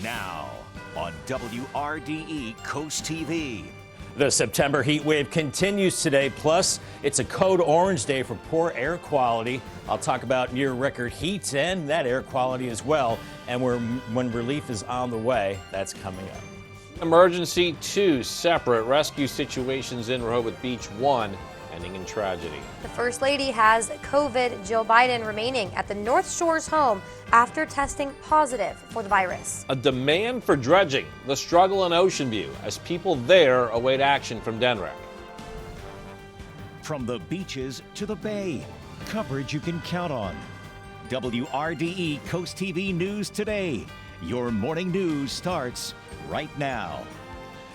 Now on WRDE Coast TV. The September heat wave continues today, plus it's a code orange day for poor air quality. I'll talk about near record heat and that air quality as well, and when relief is on the way, that's coming up. Emergency, 2 separate rescue situations in Rehoboth Beach, 1 ending in tragedy. The First Lady has COVID. Jill Biden remaining at the North Shore's home after testing positive for the virus. A demand for dredging, the struggle in Ocean View as people there await action from DNREC. From the beaches to the bay, coverage you can count on. WRDE Coast TV News Today. Your morning news starts right now.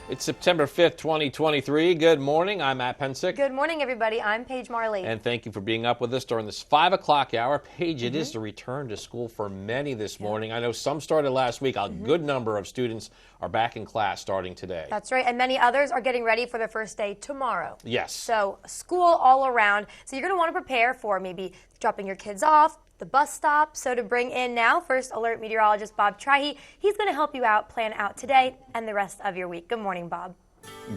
It's September 5th, 2023. Good morning. I'm Matt Pensick. Good morning, everybody. I'm Paige Marley. And thank you for being up with us during this 5 o'clock hour. Paige, it is the return to school for many this morning. I know some started last week. A good number of students are back in class starting today. That's right. And many others are getting ready for their first day tomorrow. Yes. So school all around. So you're going to want to prepare for maybe dropping your kids off, the bus stop. So to bring in now, First Alert Meteorologist Bob Trihey. He's going to help you out, plan out today and the rest of your week. Good morning, Bob.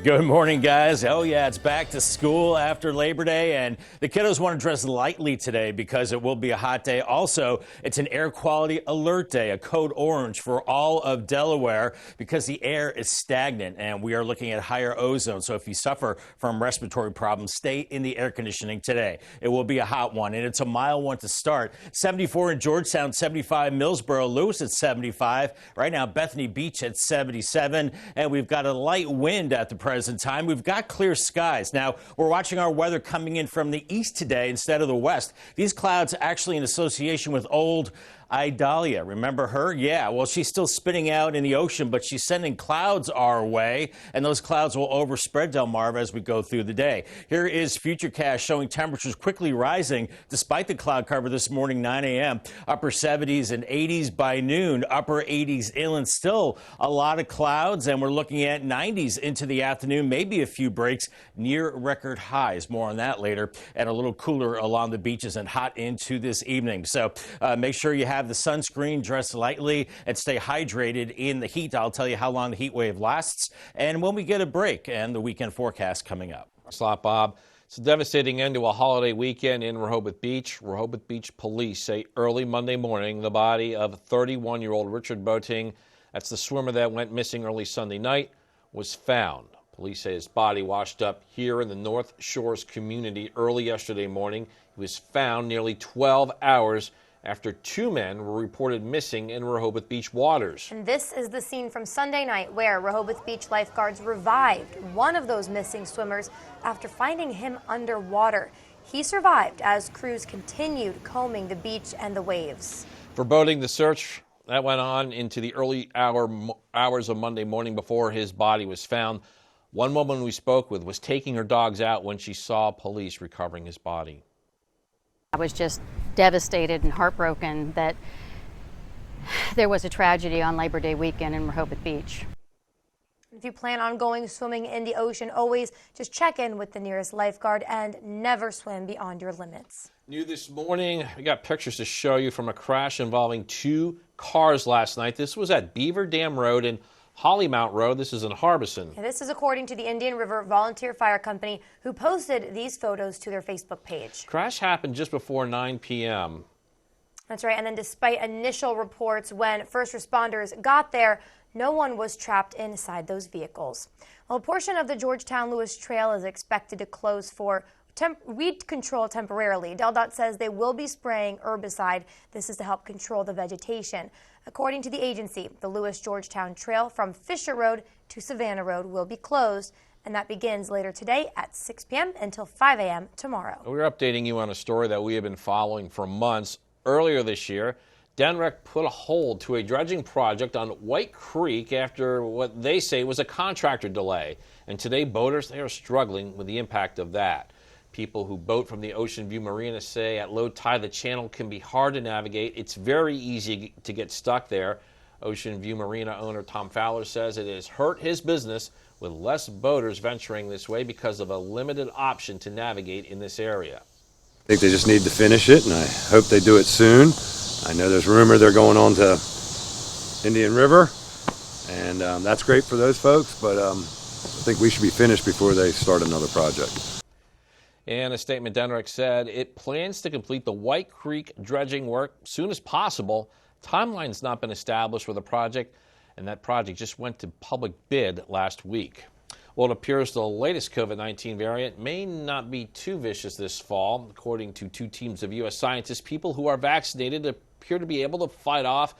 Good morning, guys. Oh, yeah, it's back to school after Labor Day, and the kiddos want to dress lightly today because it will be a hot day. Also, it's an air quality alert day, a code orange for all of Delaware because the air is stagnant and we are looking at higher ozone. So if you suffer from respiratory problems, stay in the air conditioning today. It will be a hot one, and it's a mild one to start. 74 in Georgetown, 75 Millsboro, Lewis at 75. Right now, Bethany Beach at 77, and we've got a light wind at the present time. We've got clear skies. Now, we're watching our weather coming in from the east today instead of the west. These clouds actually in association with old Idalia. Remember her? Yeah, well, she's still spinning out in the ocean, but she's sending clouds our way, and those clouds will overspread Delmarva as we go through the day. Here is Futurecast showing temperatures quickly rising despite the cloud cover this morning, 9 a.m. Upper 70s and 80s by noon, upper 80s inland. Still a lot of clouds, and we're looking at 90s into the afternoon, maybe a few breaks near record highs. More on that later, and a little cooler along the beaches and hot into this evening. So make sure you have the sunscreen, dress lightly, and stay hydrated in the heat. I'll tell you how long the heat wave lasts and when we get a break and the weekend forecast coming up. Thanks a lot, Bob. It's a devastating end to a holiday weekend in Rehoboth Beach. Rehoboth Beach police say early Monday morning the body of 31-year-old Richard Boating, that's the swimmer that went missing early Sunday night, was found. Police say his body washed up here in the North Shores community early yesterday morning. He was found nearly 12 hours after 2 men were reported missing in Rehoboth Beach waters. And this is the scene from Sunday night where Rehoboth Beach lifeguards revived one of those missing swimmers after finding him underwater. He survived as crews continued combing the beach and the waves. For Boating, the search that went on into the early hours of Monday morning before his body was found. One woman we spoke with was taking her dogs out when she saw police recovering his body. I was just devastated and heartbroken that there was a tragedy on Labor Day weekend in Rehoboth Beach. If you plan on going swimming in the ocean, always just check in with the nearest lifeguard and never swim beyond your limits. New this morning, we got pictures to show you from a crash involving 2 cars last night. This was at Beaver Dam Road and Hollymount Road. This is in Harbison. And this is according to the Indian River Volunteer Fire Company, who posted these photos to their Facebook page. Crash happened just before 9 p.m. That's right. And then despite initial reports when first responders got there, no one was trapped inside those vehicles. Well, a portion of the Georgetown-Lewis Trail is expected to close for weed control temporarily. DelDOT says they will be spraying herbicide. This is to help control the vegetation. According to the agency, the Lewis-Georgetown Trail from Fisher Road to Savannah Road will be closed, and that begins later today at 6 p.m. until 5 a.m. tomorrow. We're updating you on a story that we have been following for months. Earlier this year, DNREC put a hold to a dredging project on White Creek after what they say was a contractor delay. And today, boaters, they are struggling with the impact of that. People who boat from the Ocean View Marina say at low tide the channel can be hard to navigate. It's very easy to get stuck there. Ocean View Marina owner Tom Fowler says it has hurt his business with less boaters venturing this way because of a limited option to navigate in this area. I think they just need to finish it, and I hope they do it soon. I know there's rumor they're going on to Indian River, And that's great for those folks, but I think we should be finished before they start another project. In a statement, Denrick said it plans to complete the White Creek dredging work as soon as possible. Timeline's not been established for the project, and that project just went to public bid last week. Well, it appears the latest COVID-19 variant may not be too vicious this fall. According to two teams of U.S. scientists, people who are vaccinated appear to be able to fight off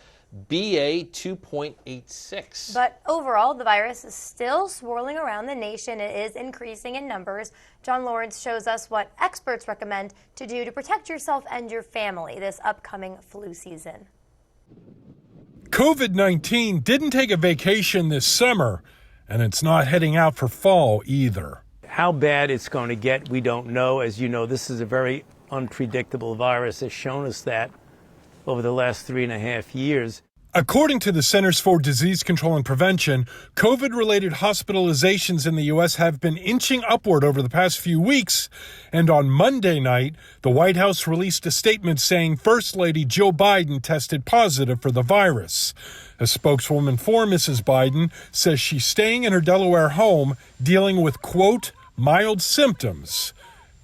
BA 2.86. But overall, the virus is still swirling around the nation. It is increasing in numbers. John Lawrence shows us what experts recommend to do to protect yourself and your family this upcoming flu season. COVID-19 didn't take a vacation this summer, and it's not heading out for fall either. How bad it's going to get, we don't know. As you know, this is a very unpredictable virus. Has shown us that over the last 3.5 years. According to the Centers for Disease Control and Prevention, COVID-related hospitalizations in the U.S. have been inching upward over the past few weeks. And on Monday night, the White House released a statement saying First Lady Joe Biden tested positive for the virus. A spokeswoman for Mrs. Biden says she's staying in her Delaware home dealing with, quote, mild symptoms.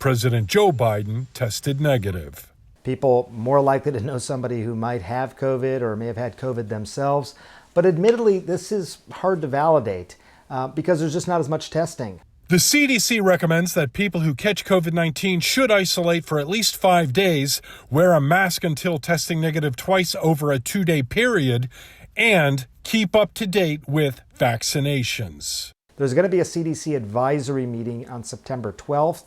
President Joe Biden tested negative. People more likely to know somebody who might have COVID or may have had COVID themselves. But admittedly, this is hard to validate because there's just not as much testing. The CDC recommends that people who catch COVID-19 should isolate for at least 5 days, wear a mask until testing negative twice over a 2-day period, and keep up to date with vaccinations. There's going to be a CDC advisory meeting on September 12th.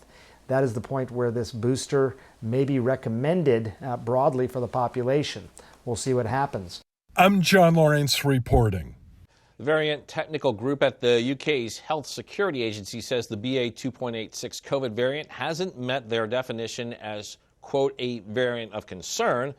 That is the point where this booster may be recommended broadly for the population. We'll see what happens. I'm John Lawrence reporting. The variant technical group at the UK's Health Security Agency says the BA 2.86 COVID variant hasn't met their definition as, quote, a variant of concern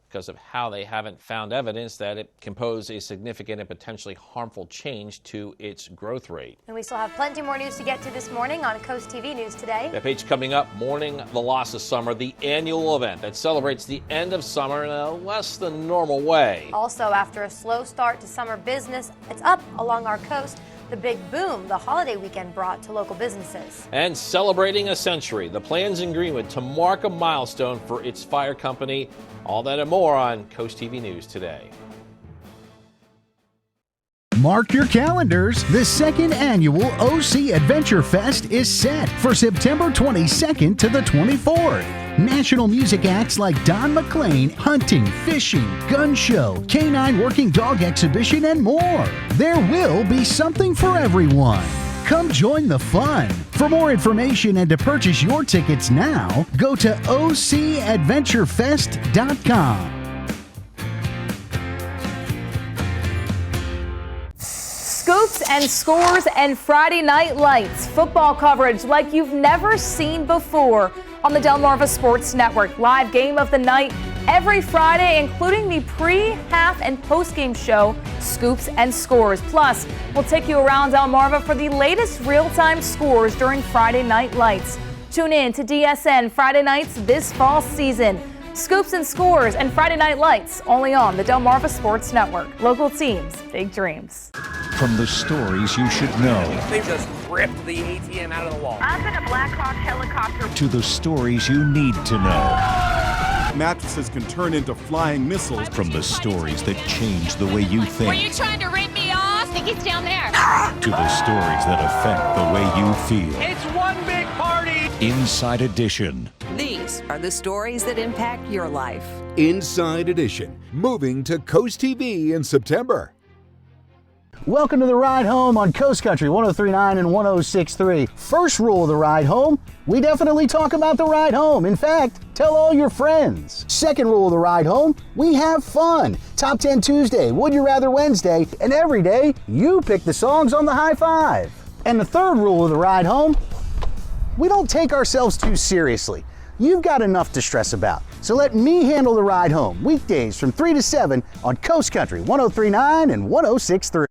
because of how they haven't found evidence that it can pose a significant and potentially harmful change to its growth rate. And we still have plenty more news to get to this morning on CoastTV News Today. That page coming up, Mourning the Loss of Summer, the annual event that celebrates the end of summer in a less than normal way. Also, after a slow start to summer business, it's up along our coast. The big boom the holiday weekend brought to local businesses. And celebrating a century, the plans in Greenwood to mark a milestone for its fire company. All that and more on CoastTV News Today. Mark your calendars. The second annual OC Adventure Fest is set for September 22nd to the 24th. National music acts like Don McLean, hunting, fishing, gun show, canine working dog exhibition, and more. There will be something for everyone. Come join the fun. For more information and to purchase your tickets now, go to ocadventurefest.com. Scoops and scores and Friday night lights. Football coverage like you've never seen before on the Delmarva Sports Network. Live game of the night every Friday, including the pre, half, and post-game show, Scoops and Scores. Plus, we'll take you around Delmarva for the latest real-time scores during Friday Night Lights. Tune in to DSN Friday nights this fall season. Scoops and Scores and Friday Night Lights, only on the Delmarva Sports Network. Local teams, big dreams. From the stories you should know. They just ripped the ATM out of the wall. Up in a Black Hawk helicopter. To the stories you need to know. Mattresses can turn into flying missiles. From the stories that change the way you think. Were you trying to rip me off? I think it's down there. To the stories that affect the way you feel. It's one big party. Inside Edition. These are the stories that impact your life. Inside Edition, moving to Coast TV in September. Welcome to the ride home on Coast Country 103.9 and 106.3. First rule of the ride home, we definitely talk about the ride home. In fact, tell all your friends. Second rule of the ride home, we have fun. Top 10 Tuesday, Would You Rather Wednesday, and every day you pick the songs on the high five. And the third rule of the ride home, we don't take ourselves too seriously. You've got enough to stress about. So let me handle the ride home, weekdays from 3 to 7 on Coast Country 103.9 and 106.3.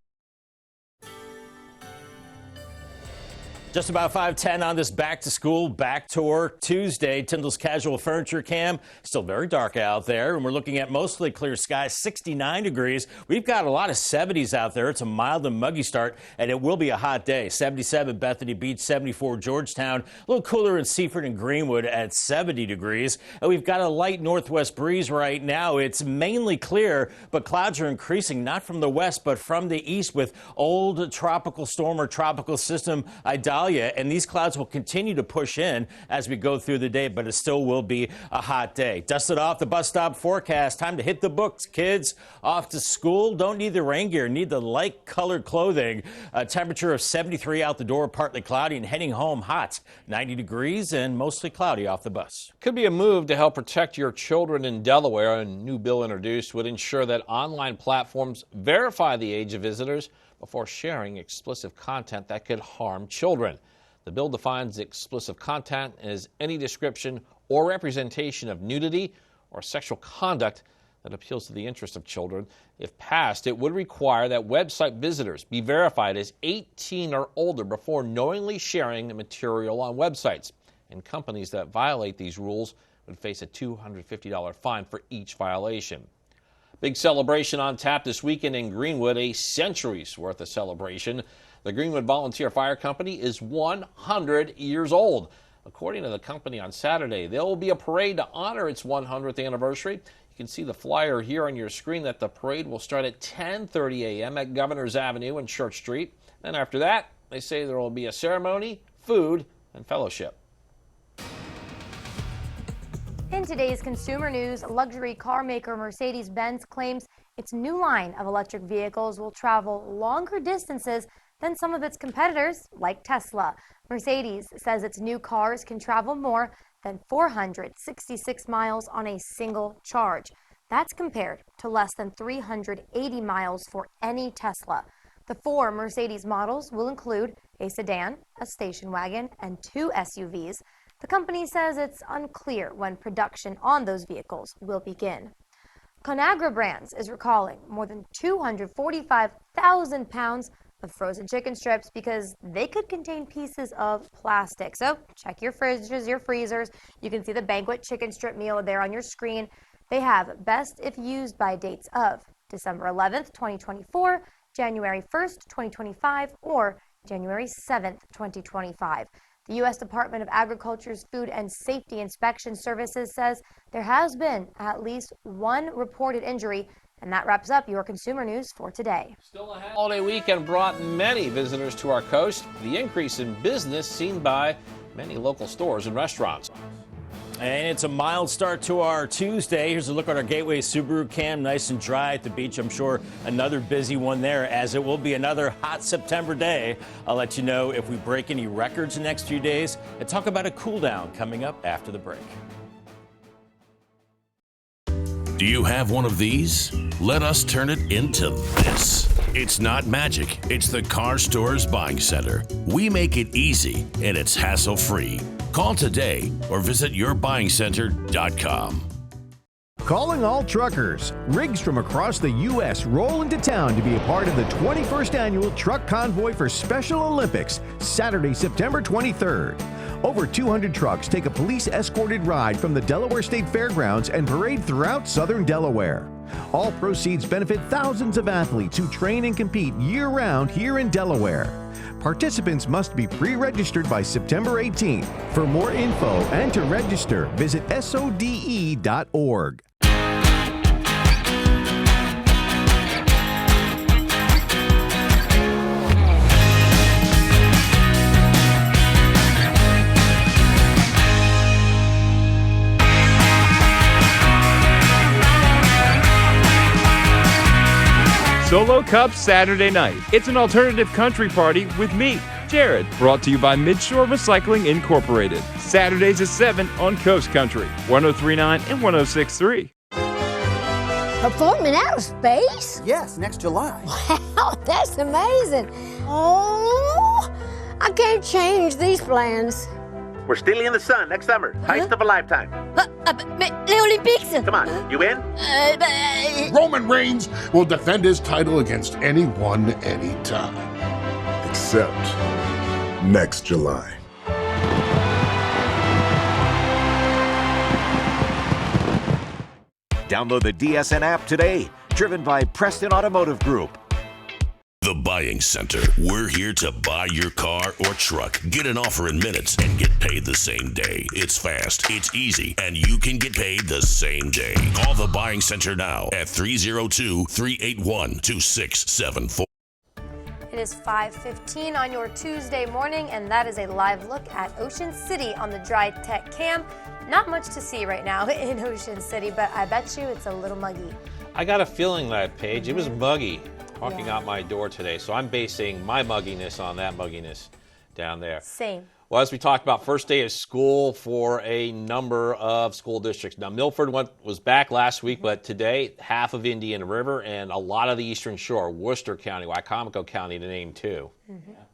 Just about 5:10 on this back to school, back to work Tuesday. Tyndall's Casual Furniture Cam. Still very dark out there, and we're looking at mostly clear skies, 69 degrees. We've got a lot of 70s out there. It's a mild and muggy start, and it will be a hot day. 77 Bethany Beach, 74 Georgetown. A little cooler in Seaford and Greenwood at 70 degrees. And we've got a light northwest breeze right now. It's mainly clear, but clouds are increasing, not from the west, but from the east with old tropical storm or tropical system Idalia. And these clouds will continue to push in as we go through the day, but it still will be a hot day. Dusted off the bus stop forecast. Time to hit the books, kids. Off to school. Don't need the rain gear. Need the light colored clothing. A temperature of 73 out the door, partly cloudy, and heading home hot. 90 degrees and mostly cloudy off the bus. Could be a move to help protect your children in Delaware. A new bill introduced would ensure that online platforms verify the age of visitors before sharing explicit content that could harm children. The bill defines explicit content as any description or representation of nudity or sexual conduct that appeals to the interest of children. If passed, it would require that website visitors be verified as 18 or older before knowingly sharing the material on websites. And companies that violate these rules would face a $250 fine for each violation. Big celebration on tap this weekend in Greenwood, a century's worth of celebration. The Greenwood Volunteer Fire Company is 100 years old. According to the company on Saturday, there will be a parade to honor its 100th anniversary. You can see the flyer here on your screen that the parade will start at 10:30 a.m. at Governors Avenue and Church Street. And after that, they say there will be a ceremony, food, and fellowship. In today's consumer news, luxury car maker Mercedes-Benz claims its new line of electric vehicles will travel longer distances than some of its competitors, like Tesla. Mercedes says its new cars can travel more than 466 miles on a single charge. That's compared to less than 380 miles for any Tesla. The 4 Mercedes models will include a sedan, a station wagon, and 2 SUVs. The company says it's unclear when production on those vehicles will begin. Conagra Brands is recalling more than 245,000 pounds of frozen chicken strips because they could contain pieces of plastic. So check your fridges, your freezers. You can see the banquet chicken strip meal there on your screen. They have best if used by dates of December 11th, 2024, January 1st, 2025, or January 7th, 2025. The U.S. Department of Agriculture's Food and Safety Inspection Services says there has been at least 1 reported injury. And that wraps up your consumer news for today. Still ahead. Holiday weekend brought many visitors to our coast. The increase in business seen by many local stores and restaurants. And it's a mild start to our Tuesday. Here's a look at our Gateway Subaru Cam, nice and dry at the beach. I'm sure another busy one there, as it will be another hot September day. I'll let you know if we break any records the next few days and talk about a cool down coming up after the break. Do you have one of these? Let us turn it into this. It's not magic. It's the Car Store's Buying Center. We make it easy and it's hassle-free. Call today or visit yourbuyingcenter.com. Calling all truckers. Rigs from across the U.S. roll into town to be a part of the 21st Annual Truck Convoy for Special Olympics, Saturday, September 23rd. Over 200 trucks take a police-escorted ride from the Delaware State Fairgrounds and parade throughout southern Delaware. All proceeds benefit thousands of athletes who train and compete year-round here in Delaware. Participants must be pre-registered by September 18th. For more info and to register, visit SODE.org. Solo Cup Saturday night. It's an alternative country party with me, Jared. Brought to you by Midshore Recycling Incorporated. Saturdays at 7 on Coast Country, 103.9 and 106.3. Perform in outer space? Yes, next July. Wow, that's amazing. Oh, I can't change these plans. We're stealing in the sun next summer. Heist of a lifetime. The Olympics. Come on, you in? Roman Reigns will defend his title against anyone, anytime. Except next July. Download the DSN app today. Driven by Preston Automotive Group. The Buying Center. We're here to buy your car or truck. Get an offer in minutes and get paid the same day. It's fast, it's easy, and you can get paid the same day. Call the Buying Center now at 302-381-2674. It is 5:15 on your Tuesday morning, and that is a live look at Ocean City on the Dry Tech Cam. Not much to see right now in Ocean City, but I bet you it's a little muggy. I got a feeling that, Paige. It was muggy walking out my door today, so I'm basing my mugginess on that mugginess down there. Same. Well, as we talked about, first day of school for a number of school districts. Now, Milford was back last week, but today, half of Indian River and a lot of the Eastern Shore, Worcester County, Wycomico County to name two.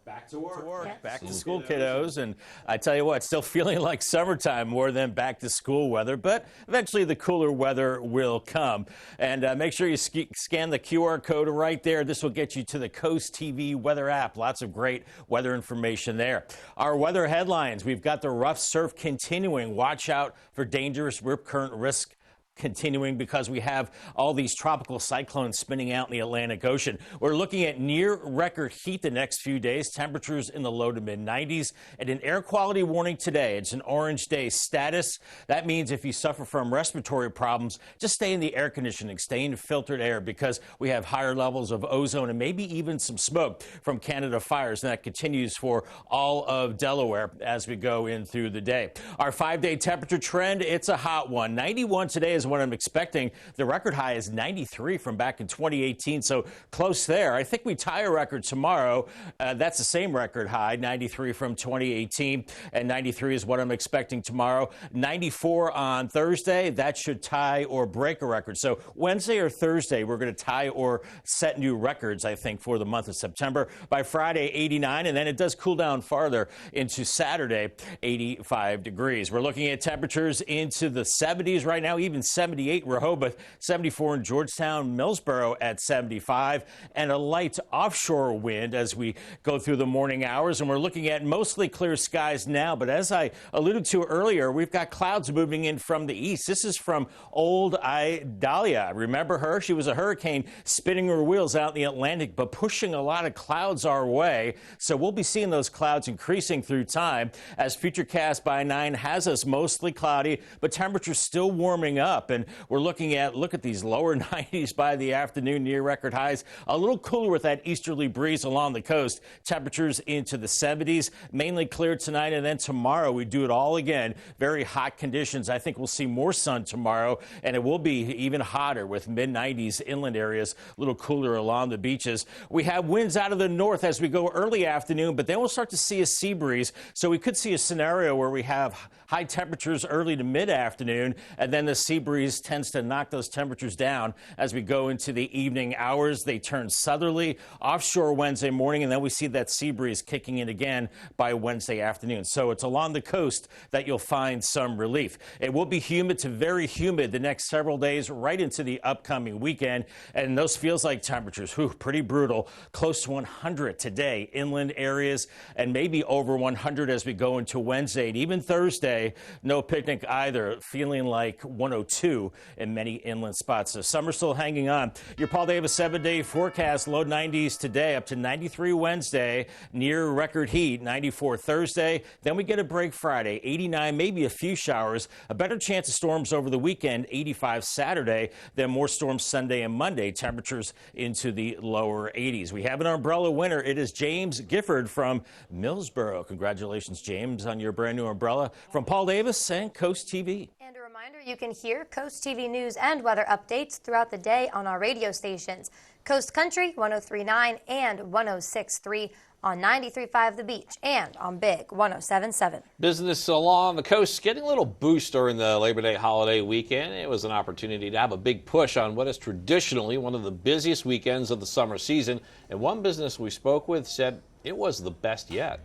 Back to work. Back to school, kiddos. And I tell you what, still feeling like summertime more than back to school weather, but eventually the cooler weather will come. And make sure you scan the QR code right there. This will get you to the Coast TV weather app. Lots of great weather information there. Our weather headlines: we've got the rough surf continuing. Watch out for dangerous rip current risk continuing because we have all these tropical cyclones spinning out in the Atlantic Ocean. We're looking at near record heat the next few days, temperatures in the low to mid 90s, and an air quality warning today. It's an orange day status. That means if you suffer from respiratory problems, just stay in the air conditioning, stay in filtered air, because we have higher levels of ozone and maybe even some smoke from Canada fires, and that continues for all of Delaware as we go in through the day. Our 5-day temperature trend, it's a hot one. 91 today is what I'm expecting. The record high is 93 from back in 2018, so close there. I think we tie a record tomorrow. That's the same record high, 93 from 2018, and 93 is what I'm expecting tomorrow. 94 on Thursday. That should tie or break a record. So Wednesday or Thursday, we're going to tie or set new records, I think, for the month of September. By Friday, 89, and then it does cool down farther into Saturday, 85 degrees. We're looking at temperatures into the 70s right now, even 78 Rehoboth, 74 in Georgetown, Millsboro at 75, and a light offshore wind as we go through the morning hours. And we're looking at mostly clear skies now, but as I alluded to earlier, we've got clouds moving in from the east. This is from old Idalia. Remember her? She was a hurricane spinning her wheels out in the Atlantic, but pushing a lot of clouds our way. So we'll be seeing those clouds increasing through time as Futurecast by 9 has us mostly cloudy, but temperatures still warming up. And we're looking at, look at these lower 90s by the afternoon, near record highs. A little cooler with that easterly breeze along the coast. Temperatures into the 70s, mainly clear tonight, and then tomorrow we do it all again. Very hot conditions. I think we'll see more sun tomorrow, and it will be even hotter with mid-90s inland areas, a little cooler along the beaches. We have winds out of the north as we go early afternoon, but then we'll start to see a sea breeze. So we could see a scenario where we have high temperatures early to mid-afternoon, and then the sea breeze tends to knock those temperatures down as we go into the evening hours. They turn southerly offshore Wednesday morning, and then we see that sea breeze kicking in again by Wednesday afternoon. So it's along the coast that you'll find some relief. It will be humid to very humid the next several days right into the upcoming weekend, and those feels like temperatures, pretty brutal, close to 100 today, inland areas, and maybe over 100 as we go into Wednesday. And even Thursday, no picnic either, feeling like 102 in many inland spots. So summer still hanging on. Your Paul Davis 7-day forecast, low 90s today, up to 93 Wednesday, near record heat, 94 Thursday. Then we get a break Friday, 89, maybe a few showers, a better chance of storms over the weekend, 85 Saturday, then more storms Sunday and Monday, temperatures into the lower 80s. We have an umbrella winner. It is James Gifford from Millsboro. Congratulations, James, on your brand new umbrella. From Paul Davis and Coast TV. And a reminder, you can hear Coast TV news and weather updates throughout the day on our radio stations. Coast Country 103.9 and 106.3 on 93.5 The Beach and on Big 107.7. Business along the coast getting a little boost during the Labor Day holiday weekend. It was an opportunity to have a big push on what is traditionally one of the busiest weekends of the summer season. And one business we spoke with said it was the best yet.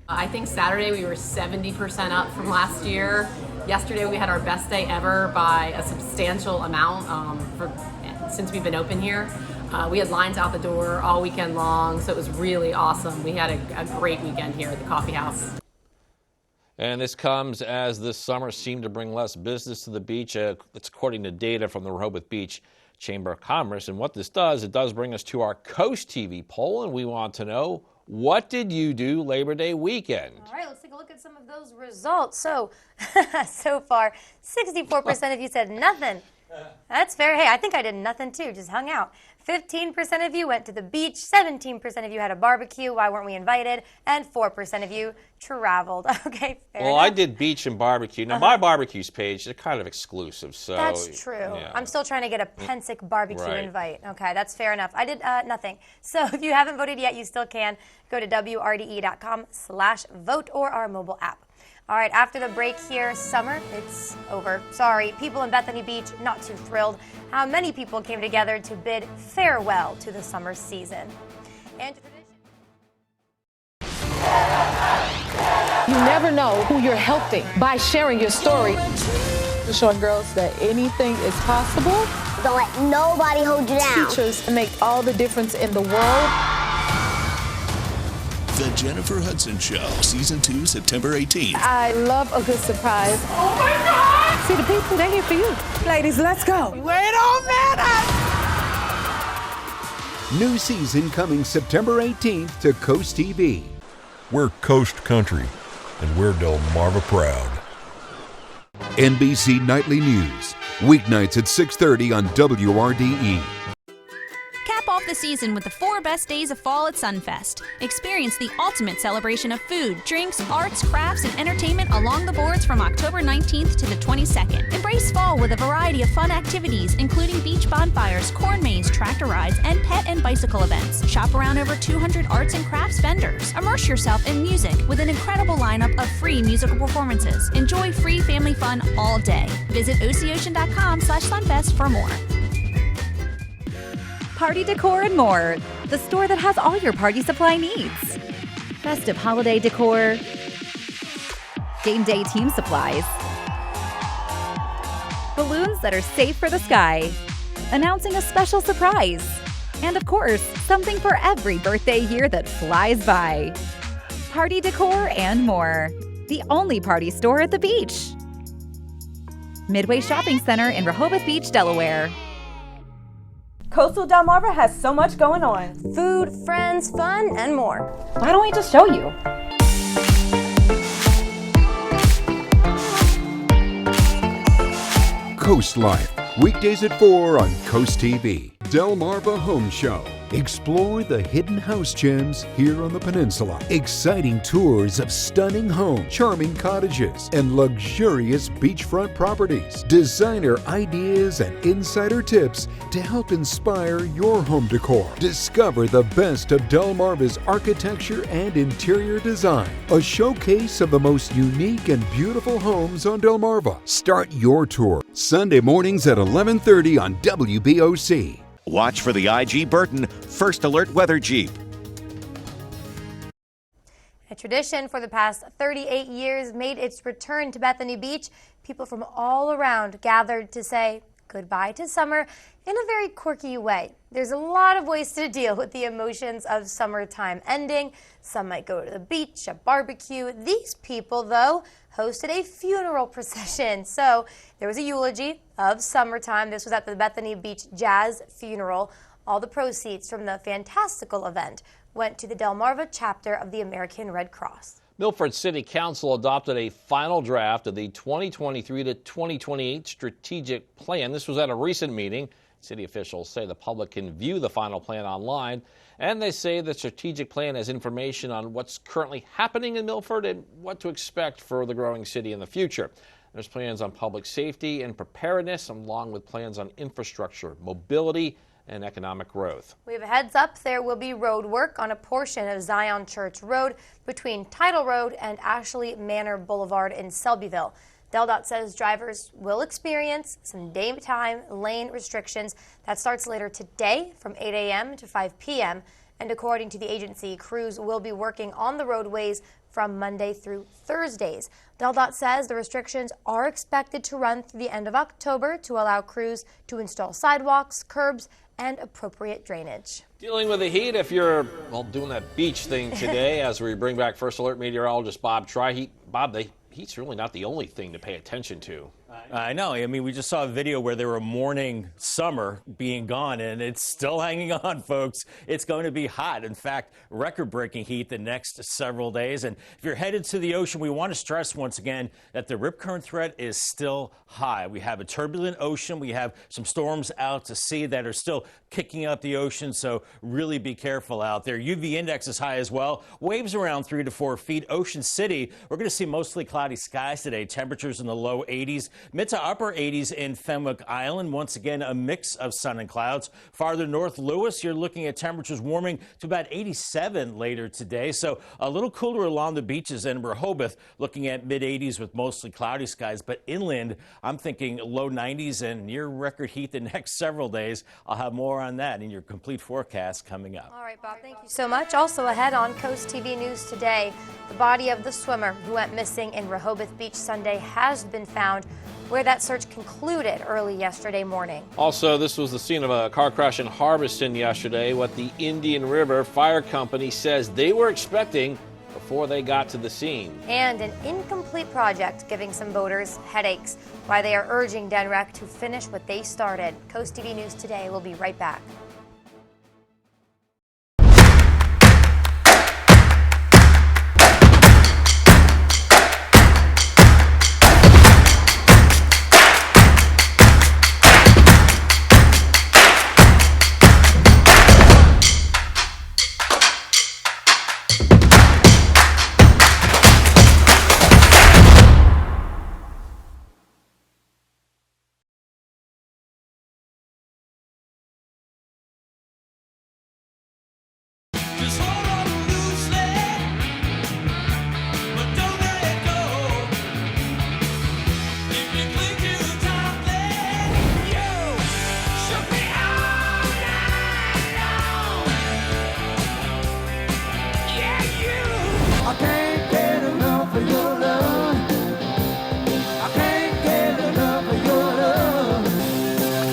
I think Saturday we were 70% up from last year. Yesterday we had our best day ever by a substantial amount since we've been open here. We had lines out the door all weekend long, so it was really awesome. We had a great weekend here at the coffee house. And this comes as this summer seemed to bring less business to the beach. It's according to data from the Rehoboth Beach Chamber of Commerce. And what this does, it does bring us to our Coast TV poll, and we want to know, what did you do Labor Day weekend? All right, let's take a look at some of those results. So, so far, 64% of you said nothing. That's fair. Hey, I think I did nothing too, just hung out. 15% of you went to the beach, 17% of you had a barbecue, why weren't we invited, and 4% of you traveled. Okay, fair Well, enough. I did beach and barbecue. Now, my barbecues page, they're kind of exclusive, so... That's true. Yeah. I'm still trying to get a Pensick barbecue Right. invite. Okay, that's fair enough. I did nothing. So if you haven't voted yet, you still can. Go to WRDE.com/vote or our mobile app. All right, after the break here, summer, it's over. Sorry, people in Bethany Beach, not too thrilled how many people came together to bid farewell to the summer season. And You never know who you're helping by sharing your story. Showing girls that anything is possible. Don't let nobody hold you down. Teachers make all the difference in the world. The Jennifer Hudson Show, Season 2, September 18th. I love a good surprise. Oh my God! See, the people, they're here for you. Ladies, let's go. Wait a minute! New season coming September 18th to Coast TV. We're Coast Country, and we're Delmarva proud. NBC Nightly News, weeknights at 6:30 on WRDE. Cap off the season with the 4 best days of fall at Sunfest. Experience the ultimate celebration of food, drinks, arts, crafts, and entertainment along the boards from October 19th to the 22nd. Embrace fall with a variety of fun activities, including beach bonfires, corn maze, tractor rides, and pet and bicycle events. Shop around over 200 arts and crafts vendors. Immerse yourself in music with an incredible lineup of free musical performances. Enjoy free family fun all day. Visit oceocean.com/sunfest for more. Party decor and more. The store that has all your party supply needs. Festive holiday decor. Game day team supplies. Balloons that are safe for the sky. Announcing a special surprise. And of course, something for every birthday year that flies by. Party decor and more. The only party store at the beach. Midway Shopping Center in Rehoboth Beach, Delaware. Coastal Delmarva has so much going on. Food, friends, fun, and more. Why don't we just show you? Coast Life, weekdays at 4 on Coast TV. Delmarva Home Show. Explore the hidden house gems here on the peninsula. Exciting tours of stunning homes, charming cottages, and luxurious beachfront properties. Designer ideas and insider tips to help inspire your home decor. Discover the best of Delmarva's architecture and interior design. A showcase of the most unique and beautiful homes on Delmarva. Start your tour Sunday mornings at 11:30 on WBOC. Watch for the IG Burton First Alert Weather Jeep. A tradition for the past 38 years made its return to Bethany Beach. People from all around gathered to say goodbye to summer in a very quirky way. There's a lot of ways to deal with the emotions of summertime ending. Some might go to the beach, a barbecue. These people, though, hosted a funeral procession. So there was a eulogy of summertime. This was at the Bethany Beach Jazz Funeral. All the proceeds from the fantastical event went to the Delmarva chapter of the American Red Cross. Milford City Council adopted a final draft of the 2023 to 2028 strategic plan. This was at a recent meeting. City officials say the public can view the final plan online, and they say the strategic plan has information on what's currently happening in Milford and what to expect for the growing city in the future. There's plans on public safety and preparedness, along with plans on infrastructure, mobility, and economic growth. We have a heads up. There will be road work on a portion of Zion Church Road between Title Road and Ashley Manor Boulevard in Selbyville. DelDOT says drivers will experience some daytime lane restrictions. That starts later today from 8 a.m. to 5 p.m. And according to the agency, crews will be working on the roadways from Monday through Thursdays. DelDOT says the restrictions are expected to run through the end of October to allow crews to install sidewalks, curbs, and appropriate drainage. Dealing with the heat, if you're, well, doing that beach thing today, as we bring back First Alert meteorologist Bob Tri. Bob, the heat's really not the only thing to pay attention to. I know. I mean, we just saw a video where they were mourning summer being gone, and it's still hanging on, folks. It's going to be hot. In fact, record-breaking heat the next several days. And if you're headed to the ocean, we want to stress once again that the rip current threat is still high. We have a turbulent ocean. We have some storms out to sea that are still kicking up the ocean, so really be careful out there. UV index is high as well. Waves around 3 to 4 feet. Ocean City, we're going to see mostly cloudy skies today. Temperatures in the low 80s. Mid to upper 80s in Fenwick Island. Once again, a mix of sun and clouds. Farther north, Lewis, you're looking at temperatures warming to about 87 later today. So a little cooler along the beaches. And Rehoboth looking at mid 80s with mostly cloudy skies. But inland, I'm thinking low 90s and near record heat the next several days. I'll have more on that in your complete forecast coming up. All right, Bob, thank you so much. Also ahead on Coast TV News today, the body of the swimmer who went missing in Rehoboth Beach Sunday has been found, where that search concluded early yesterday morning. Also, this was the scene of a car crash in Harbison yesterday, what the Indian River Fire Company says they were expecting before they got to the scene. And an incomplete project giving some boaters headaches, why they are urging DenRec to finish what they started. Coast TV News today. We'll be right back.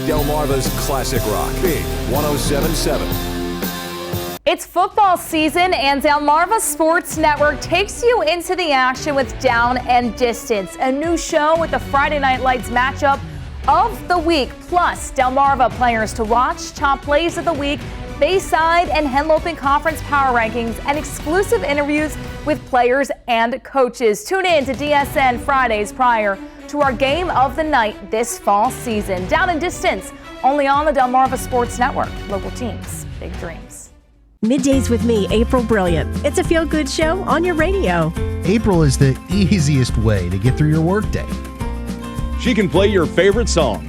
Delmarva's Classic Rock, Big 107.7. It's football season, and Delmarva Sports Network takes you into the action with Down and Distance, a new show with the Friday Night Lights matchup of the week, plus Delmarva players to watch, top plays of the week, Bayside and Henlopen Conference power rankings, and exclusive interviews with players and coaches. Tune in to DSN Fridays prior to our game of the night this fall season. Down and Distance, only on the Delmarva Sports Network. Local teams, big dreams. Middays with me, April Brilliant. It's a feel-good show on your radio. April is the easiest way to get through your workday. She can play your favorite song.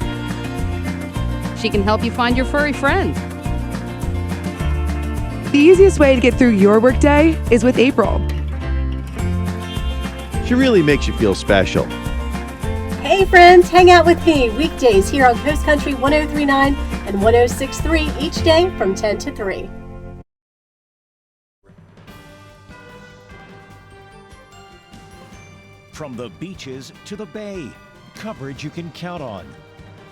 She can help you find your furry friend. The easiest way to get through your workday is with April. She really makes you feel special. Hey friends, hang out with me weekdays here on Coast Country 103.9 and 106.3 each day from 10 to 3. From the beaches to the bay, coverage you can count on.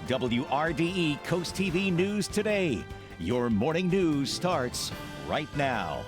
WRDE Coast TV News Today. Your morning news starts right now.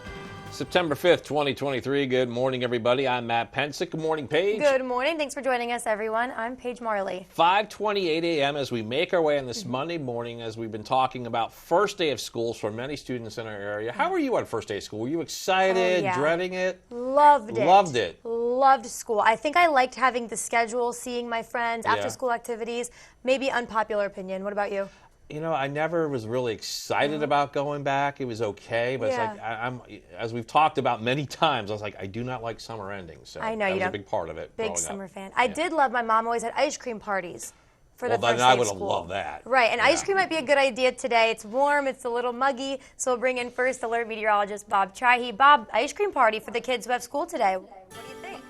September 5th, 2023. Good morning, everybody. I'm Matt Pensick. Good morning, Paige. Good morning. Thanks for joining us, everyone. I'm Paige Marley. 5:28 a.m. as we make our way on this Monday morning, as we've been talking about first day of schools for many students in our area. How were you on first day of school? Were you excited, dreading it? Loved it. Loved it. Loved school. I think I liked having the schedule, seeing my friends, after school activities. Maybe unpopular opinion. What about you? You know, I never was really excited about going back. It was okay, but it's like I'm, as we've talked about many times, I was like, I do not like summer endings. So I know that you was don't. a big part of it. Big summer fan. I did love. My mom always had ice cream parties for the first day of school. Well, then I would have loved that. Right, and ice cream might be a good idea today. It's warm. It's a little muggy, so we'll bring in First Alert meteorologist Bob Tri. Bob, ice cream party for the kids who have school today. What do you think?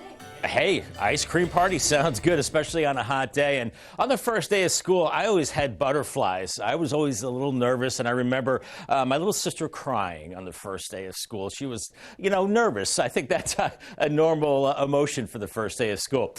Hey, ice cream party sounds good, especially on a hot day. And on the first day of school, I always had butterflies. I was always a little nervous, and I remember my little sister crying on the first day of school. She was, nervous. I think that's a normal emotion for the first day of school.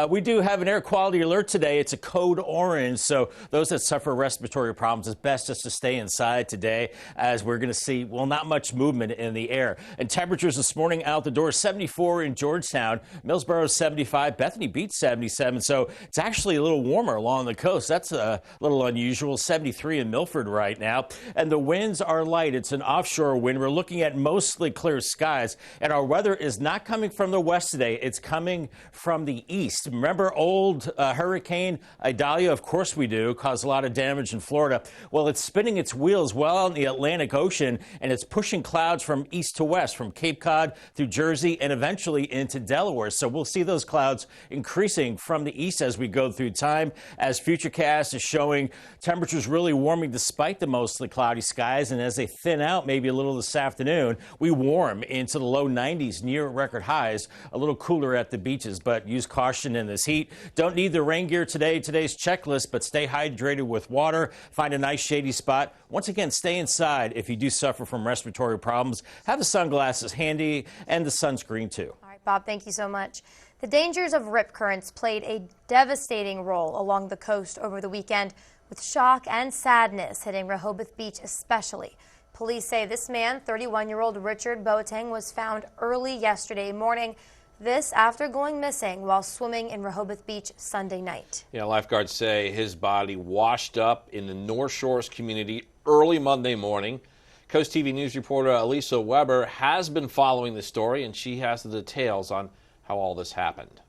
We do have an air quality alert today. It's a code orange, so those that suffer respiratory problems, it's best just to stay inside today, as we're going to see, not much movement in the air. And temperatures this morning out the door, 74 in Georgetown, Millsboro 75, Bethany Beach 77, so it's actually a little warmer along the coast. That's a little unusual. 73 in Milford right now, and the winds are light. It's an offshore wind. We're looking at mostly clear skies, and our weather is not coming from the west today. It's coming from the east. Remember old Hurricane Idalia? Of course we do. Caused a lot of damage in Florida. Well, it's spinning its wheels well out in the Atlantic Ocean, and it's pushing clouds from east to west, from Cape Cod through Jersey and eventually into Delaware. So we'll see those clouds increasing from the east as we go through time, as Futurecast is showing temperatures really warming despite the mostly cloudy skies. And as they thin out maybe a little this afternoon, we warm into the low 90s, near record highs, a little cooler at the beaches, but use caution in this heat. Don't need the rain gear today, today's checklist, but stay hydrated with water. Find a nice shady spot. Once again, stay inside if you do suffer from respiratory problems. Have the sunglasses handy and the sunscreen too. All right, Bob, thank you so much. The dangers of rip currents played a devastating role along the coast over the weekend, with shock and sadness hitting Rehoboth Beach especially. Police say this man, 31-year-old Richard Boateng, was found early yesterday morning. This after going missing while swimming in Rehoboth Beach Sunday night. Yeah, lifeguards say his body washed up in the North Shores community early Monday morning. Coast TV News reporter Elisa Weber has been following the story, and she has the details on how all this happened.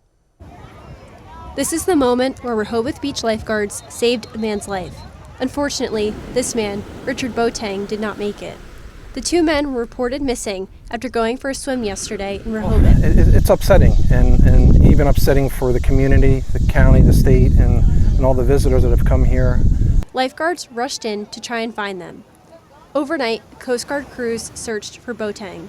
This is the moment where Rehoboth Beach lifeguards saved a man's life. Unfortunately, this man, Richard Boateng, did not make it. The two men were reported missing after going for a swim yesterday in Rehoboth. It's upsetting, and even upsetting for the community, the county, the state, and all the visitors that have come here. Lifeguards rushed in to try and find them. Overnight, Coast Guard crews searched for Boateng.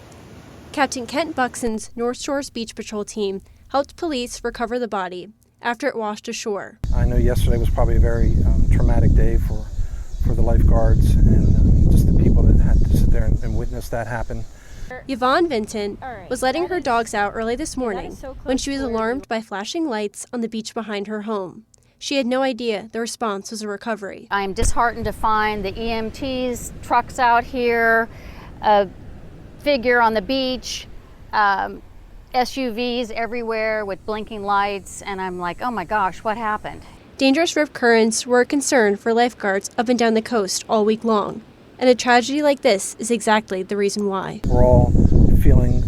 Captain Kent Buxton's North Shores Beach Patrol team helped police recover the body after it washed ashore. I know yesterday was probably a very traumatic day for the lifeguards and just the people that had to sit there and witness that happen. Yvonne Vinton was letting her dogs out early this morning when she was alarmed by flashing lights on the beach behind her home. She had no idea the response was a recovery. I'm disheartened to find the EMTs trucks out here, a figure on the beach, SUVs everywhere with blinking lights, and I'm like, oh my gosh, what happened? Dangerous rip currents were a concern for lifeguards up and down the coast all week long, and a tragedy like this is exactly the reason why. We're all feeling,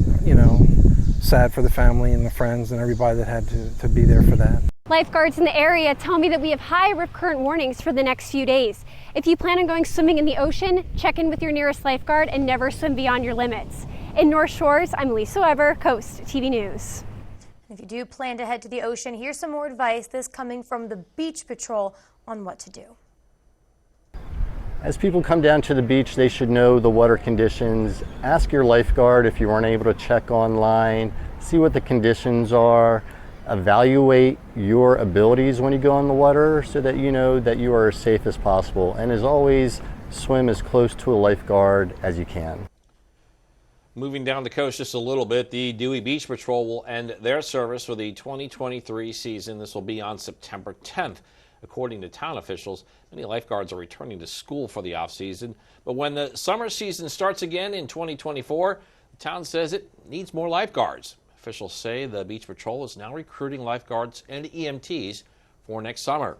sad for the family and the friends and everybody that had to be there for that. Lifeguards in the area tell me that we have high rip current warnings for the next few days. If you plan on going swimming in the ocean, check in with your nearest lifeguard and never swim beyond your limits. In North Shores, I'm Lisa Weber, Coast TV News. If you do plan to head to the ocean, here's some more advice, this coming from the Beach Patrol on what to do. As people come down to the beach, they should know the water conditions. Ask your lifeguard if you weren't able to check online, see what the conditions are. Evaluate your abilities when you go in the water so that you know that you are as safe as possible. And as always, swim as close to a lifeguard as you can. Moving down the coast just a little bit, the Dewey Beach Patrol will end their service for the 2023 season. This will be on September 10th. According to town officials, many lifeguards are returning to school for the off-season. But when the summer season starts again in 2024, the town says it needs more lifeguards. Officials say the Beach Patrol is now recruiting lifeguards and EMTs for next summer.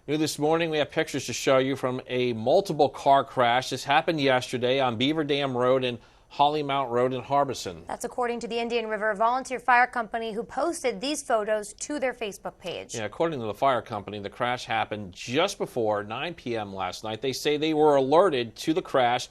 New this morning, we have pictures to show you from a multiple car crash. This happened yesterday on Beaver Dam Road and Holly Mount Road in Harbison. That's according to the Indian River Volunteer Fire Company, who posted these photos to their Facebook page. Yeah, according to the fire company, the crash happened just before 9 p.m. last night. They say they were alerted to the crash,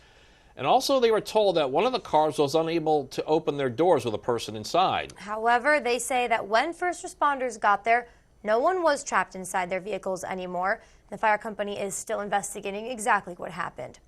and also they were told that one of the cars was unable to open their doors with a person inside. However, they say that when first responders got there, no one was trapped inside their vehicles anymore. The fire company is still investigating exactly what happened.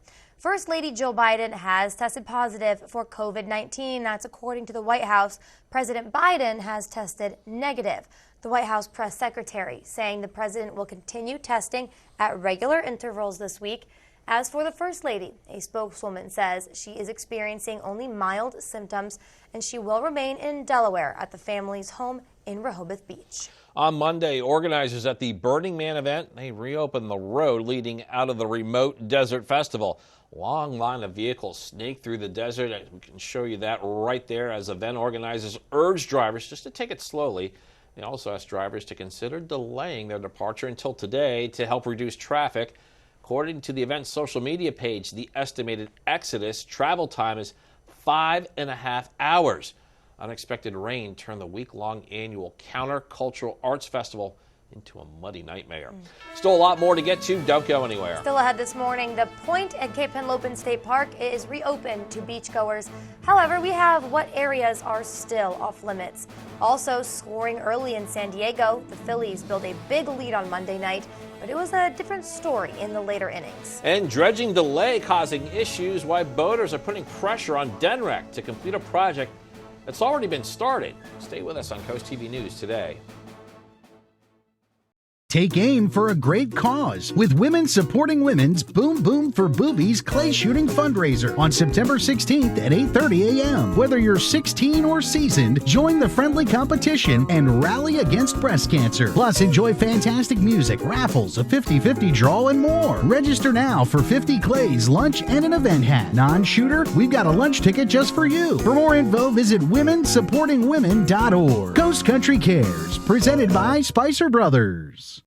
First Lady Jill Biden has tested positive for COVID-19. That's according to the White House. President Biden has tested negative. The White House press secretary saying the president will continue testing at regular intervals this week. As for the First Lady, a spokeswoman says she is experiencing only mild symptoms and she will remain in Delaware at the family's home in Rehoboth Beach. On Monday, organizers at the Burning Man event, they reopened the road leading out of the remote desert festival. Long line of vehicles snake through the desert. We can show you that right there as event organizers urge drivers just to take it slowly. They also asked drivers to consider delaying their departure until today to help reduce traffic. According to the event's social media page, the estimated exodus travel time is 5.5 hours. Unexpected rain turned the week-long annual Countercultural Arts Festival into a muddy nightmare. Still a lot more to get to. Don't go anywhere. Still ahead this morning, the Point at Cape Henlopen State Park is reopened to beachgoers. However, we have what areas are still off limits. Also scoring early in San Diego, the Phillies built a big lead on Monday night, but it was a different story in the later innings. And dredging delay causing issues, why boaters are putting pressure on DENREC to complete a project that's already been started. Stay with us on CoastTV News today. Take aim for a great cause with Women Supporting Women's Boom Boom for Boobies clay shooting fundraiser on September 16th at 8:30 a.m. Whether you're 16 or seasoned, join the friendly competition and rally against breast cancer. Plus, enjoy fantastic music, raffles, a 50-50 draw, and more. Register now for 50 clays, lunch, and an event hat. Non-shooter, we've got a lunch ticket just for you. For more info, visit womensupportingwomen.org. Coast Country Cares, presented by Spicer Brothers.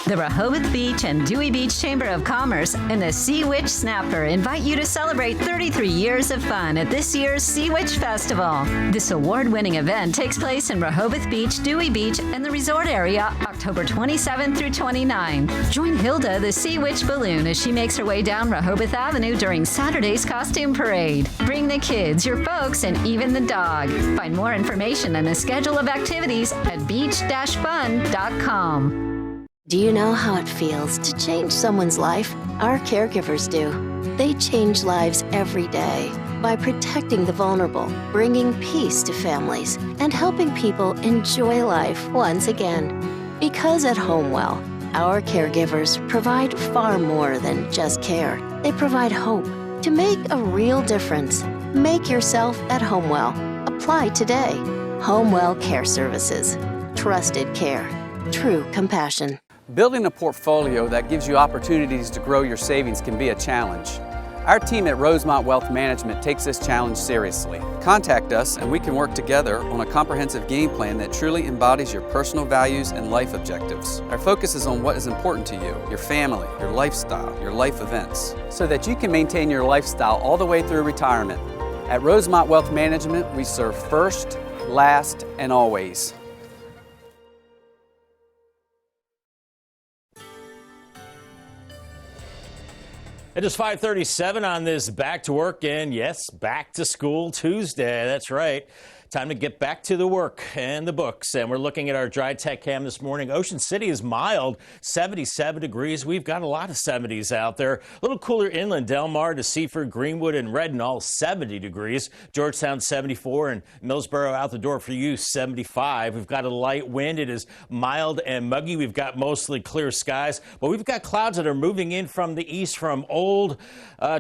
The Rehoboth Beach and Dewey Beach Chamber of Commerce and the Sea Witch Snapper invite you to celebrate 33 years of fun at this year's Sea Witch Festival. This award-winning event takes place in Rehoboth Beach, Dewey Beach, and the resort area October 27 through 29. Join Hilda, the Sea Witch Balloon, as she makes her way down Rehoboth Avenue during Saturday's costume parade. Bring the kids, your folks, and even the dog. Find more information and a schedule of activities at beach-fun.com. Do you know how it feels to change someone's life? Our caregivers do. They change lives every day by protecting the vulnerable, bringing peace to families, and helping people enjoy life once again. Because at Homewell, our caregivers provide far more than just care. They provide hope to make a real difference. Make yourself at Homewell. Apply today. Homewell Care Services. Trusted care. True compassion. Building a portfolio that gives you opportunities to grow your savings can be a challenge. Our team at Rosemont Wealth Management takes this challenge seriously. Contact us and we can work together on a comprehensive game plan that truly embodies your personal values and life objectives. Our focus is on what is important to you, your family, your lifestyle, your life events, so that you can maintain your lifestyle all the way through retirement. At Rosemont Wealth Management, we serve first, last, and always. It is 5:37 on this back to work and yes, back to school Tuesday. That's right. Time to get back to the work and the books. And we're looking at our dry tech cam this morning. Ocean City is mild, 77 degrees. We've got a lot of 70s out there. A little cooler inland, Del Mar to Seaford, Greenwood, and Redden, all 70 degrees. Georgetown, 74, and Millsboro out the door for you, 75. We've got a light wind. It is mild and muggy. We've got mostly clear skies, but we've got clouds that are moving in from the east from old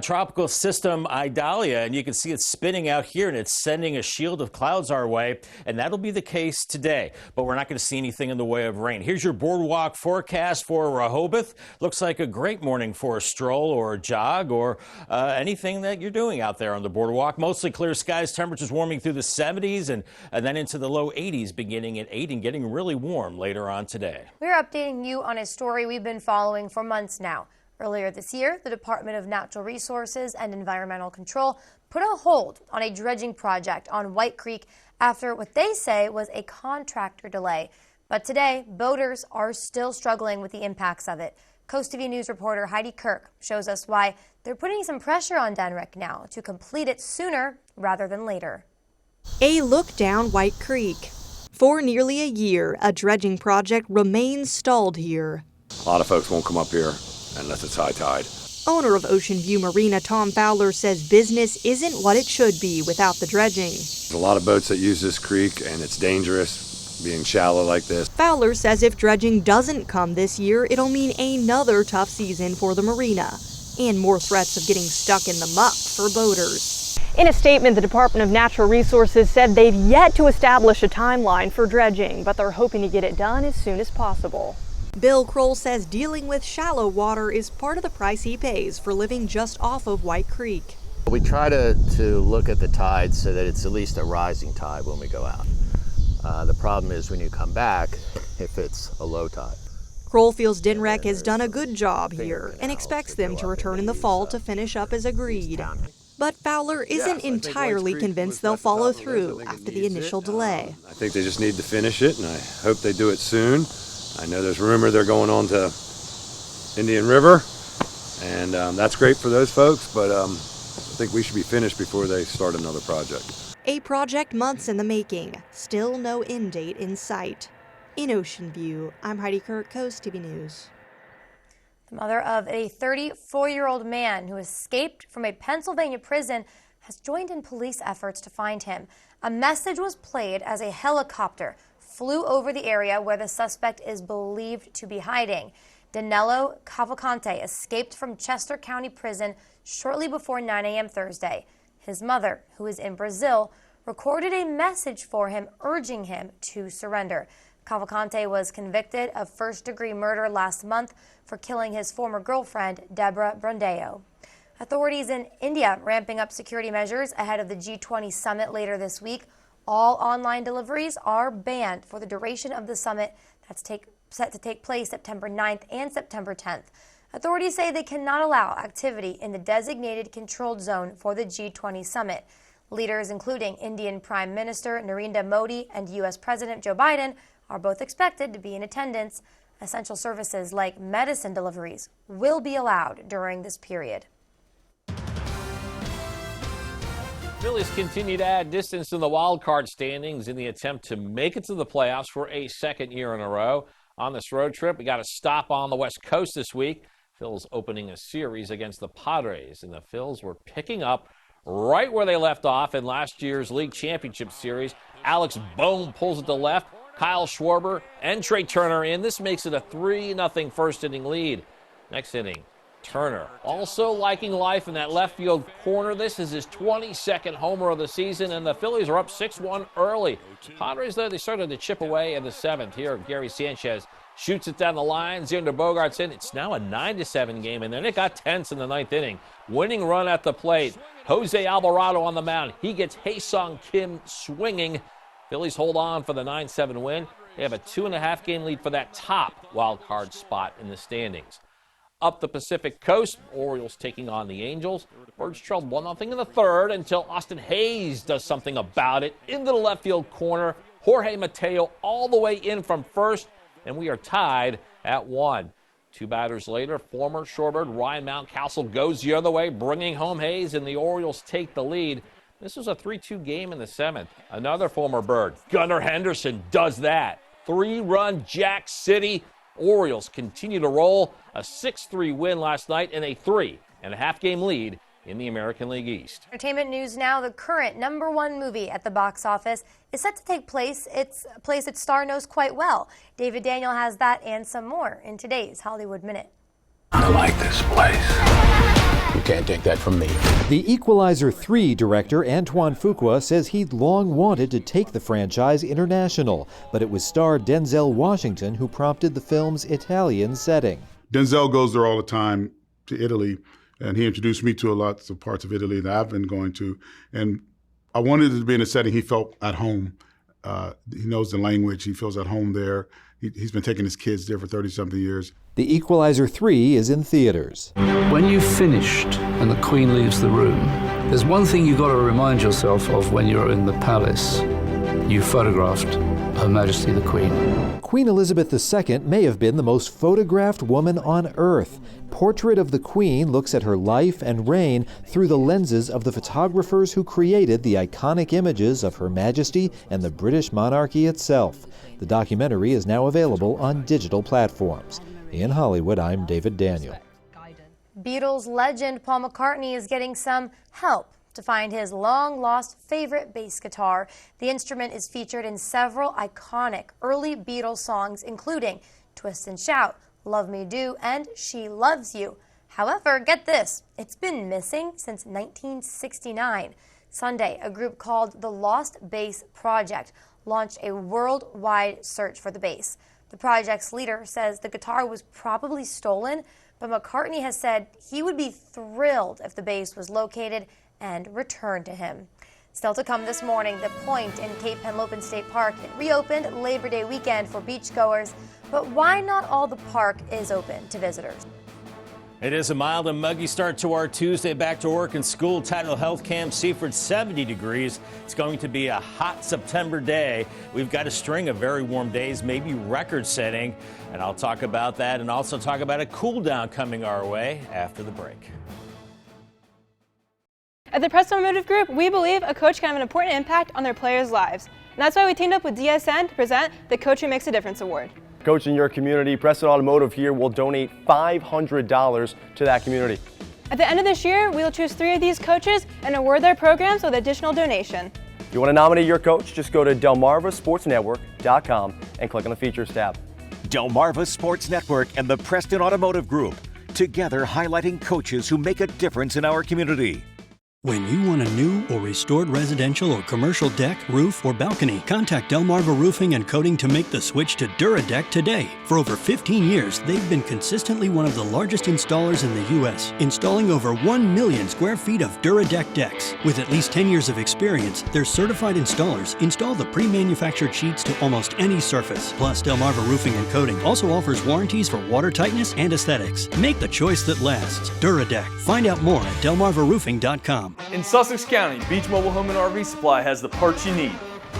tropical system Idalia, and you can see it spinning out here, and it's sending a shield of clouds our way, and that'll be the case today, but we're not going to see anything in the way of rain. Here's your boardwalk forecast for Rehoboth. Looks like a great morning for a stroll or a jog or anything that you're doing out there on the boardwalk. Mostly clear skies, temperatures warming through the 70s and then into the low 80s beginning at 8 and getting really warm later on today. We're updating you on a story we've been following for months now. Earlier this year, the Department of Natural Resources and Environmental Control put a hold on a dredging project on White Creek after what they say was a contractor delay. But today, boaters are still struggling with the impacts of it. CoastTV News reporter Heidi Kirk shows us why they're putting some pressure on DENREC now to complete it sooner rather than later. A look down White Creek. For nearly a year, a dredging project remains stalled here. A lot of folks won't come up here unless it's high tide. Owner of Ocean View Marina, Tom Fowler, says business isn't what it should be without the dredging. There's a lot of boats that use this creek, and it's dangerous being shallow like this. Fowler says if dredging doesn't come this year, it'll mean another tough season for the marina and more threats of getting stuck in the muck for boaters. In a statement, the Department of Natural Resources said they've yet to establish a timeline for dredging, but they're hoping to get it done as soon as possible. Bill Kroll says dealing with shallow water is part of the price he pays for living just off of White Creek. We try to look at the tide so that it's at least a rising tide when we go out. The problem is when you come back, if it's a low tide. Kroll feels DNREC has done a good job here and expects them to return in the fall to finish up as agreed. But Fowler isn't entirely convinced they'll follow through after the initial delay. I think they just need to finish it, and I hope they do it soon. I know there's rumor they're going on to Indian River, and that's great for those folks, but I think we should be finished before they start another project. A project months in the making, still no end date in sight. In Ocean View, I'm Heidi Kirk, CoastTV News. The mother of a 34-year-old man who escaped from a Pennsylvania prison has joined in police efforts to find him. A message was played as a helicopter flew over the area where the suspect is believed to be hiding. Danilo Cavalcante escaped from Chester County Prison shortly before 9 a.m. Thursday. His mother, who is in Brazil, recorded a message for him urging him to surrender. Cavalcante was convicted of first-degree murder last month for killing his former girlfriend, Deborah Brandeo. Authorities in India ramping up security measures ahead of the G20 summit later this week. All online deliveries are banned for the duration of the summit that's set to take place September 9th and September 10th. Authorities say they cannot allow activity in the designated controlled zone for the G20 summit. Leaders, including Indian Prime Minister Narendra Modi and U.S. President Joe Biden, are both expected to be in attendance. Essential services like medicine deliveries will be allowed during this period. Phillies continue to add distance in the wild card standings in the attempt to make it to the playoffs for a second year in a row. On this road trip, we got a stop on the West Coast this week. Phils opening a series against the Padres, and the Phils were picking up right where they left off in last year's League Championship Series. Alex Bohm pulls it to left. Kyle Schwarber and Trey Turner in. This makes it a 3-0 first-inning lead. Next inning, Turner also liking life in that left field corner. This is his 22nd homer of the season, and the Phillies are up 6-1 early. Padres, though, they started to chip away in the 7th. Here, Gary Sanchez shoots it down the line. Xander Bogaerts in. It's now a 9-7 game, and then it got tense in the 9th inning. Winning run at the plate. Jose Alvarado on the mound. He gets Hae-Sung Kim swinging. Phillies hold on for the 9-7 win. They have a 2.5 game lead for that top wild card spot in the standings. Up the Pacific Coast, Orioles taking on the Angels. Birds trailed 1-0 in the 3rd until Austin Hayes does something about it. Into the left field corner. Jorge Mateo all the way in from first, and we are tied at 1. 2 batters later, former Shorebird Ryan Mountcastle goes the other way, bringing home Hayes, and the Orioles take the lead. This was a 3-2 game in the 7th. Another former Bird, Gunnar Henderson, does that. 3-run Jack City. Orioles continue to roll. A 6-3 win last night and a 3.5 game lead in the American League East. Entertainment news now. The current #1 movie at the box office is set to take place. It's a place its star knows quite well. David Daniel has that and some more in today's Hollywood Minute. I like this place. You can't take that from me. The Equalizer 3 director Antoine Fuqua says he'd long wanted to take the franchise international, but it was star Denzel Washington who prompted the film's Italian setting. Denzel goes there all the time to Italy, and he introduced me to lots of parts of Italy that I've been going to. And I wanted it to be in a setting he felt at home. He knows the language. He feels at home there. He's been taking his kids there for 30-something years. The Equalizer 3 is in theaters. When you've finished and the Queen leaves the room, there's one thing you've got to remind yourself of when you're in the palace. You photographed Her Majesty the Queen. Queen Elizabeth II may have been the most photographed woman on Earth. Portrait of the Queen looks at her life and reign through the lenses of the photographers who created the iconic images of Her Majesty and the British monarchy itself. The documentary is now available on digital platforms. In Hollywood, I'm David Daniel. Beatles legend Paul McCartney is getting some help to find his long-lost favorite bass guitar. The instrument is featured in several iconic early Beatles songs, including Twist and Shout, Love Me Do, and She Loves You. However, get this, it's been missing since 1969. Sunday, a group called the Lost Bass Project launched a worldwide search for the bass. The project's leader says the guitar was probably stolen, but McCartney has said he would be thrilled if the bass was located and returned to him. Still to come this morning, the Point in Cape Henlopen State Park. It reopened Labor Day weekend for beachgoers, but why not all the park is open to visitors? It is a mild and muggy start to our Tuesday back to work and school. Tidal Health Camp Seaford 70 degrees. It's going to be a hot September day. We've got a string of very warm days, maybe record setting. And I'll talk about that and also talk about a cool down coming our way after the break. At the Preston Automotive Group, we believe a coach can have an important impact on their players' lives. And that's why we teamed up with DSN to present the Coach Who Makes a Difference Award. Coach in your community, Preston Automotive here will donate $500 to that community. At the end of this year, we will choose 3 of these coaches and award their programs with additional donation. If you want to nominate your coach, just go to delmarvasportsnetwork.com and click on the Features tab. Delmarva Sports Network and the Preston Automotive Group, together highlighting coaches who make a difference in our community. When you want a new or restored residential or commercial deck, roof, or balcony, contact Delmarva Roofing and Coating to make the switch to DuraDeck today. For over 15 years, they've been consistently one of the largest installers in the U.S., installing over 1 million square feet of DuraDeck decks. With at least 10 years of experience, their certified installers install the pre-manufactured sheets to almost any surface. Plus, Delmarva Roofing and Coating also offers warranties for water tightness and aesthetics. Make the choice that lasts. DuraDeck. Find out more at delmarvaroofing.com. In Sussex County, Beach Mobile Home and RV Supply has the parts you need.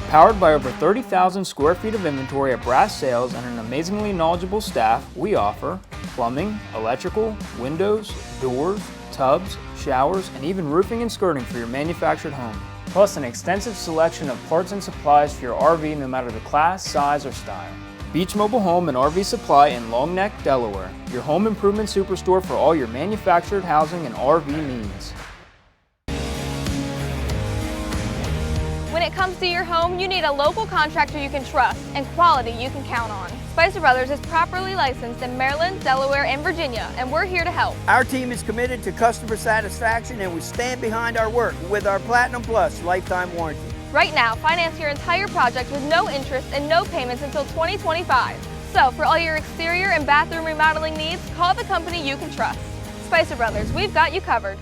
Powered by over 30,000 square feet of inventory at brass sales and an amazingly knowledgeable staff, we offer plumbing, electrical, windows, doors, tubs, showers, and even roofing and skirting for your manufactured home. Plus an extensive selection of parts and supplies for your RV no matter the class, size, or style. Beach Mobile Home and RV Supply in Long Neck, Delaware. Your home improvement superstore for all your manufactured housing and RV needs. When it comes to your home, you need a local contractor you can trust and quality you can count on. Spicer Brothers is properly licensed in Maryland, Delaware, and Virginia, and we're here to help. Our team is committed to customer satisfaction, and we stand behind our work with our Platinum Plus lifetime warranty. Right now, finance your entire project with no interest and no payments until 2025. So, for all your exterior and bathroom remodeling needs, call the company you can trust. Spicer Brothers, we've got you covered.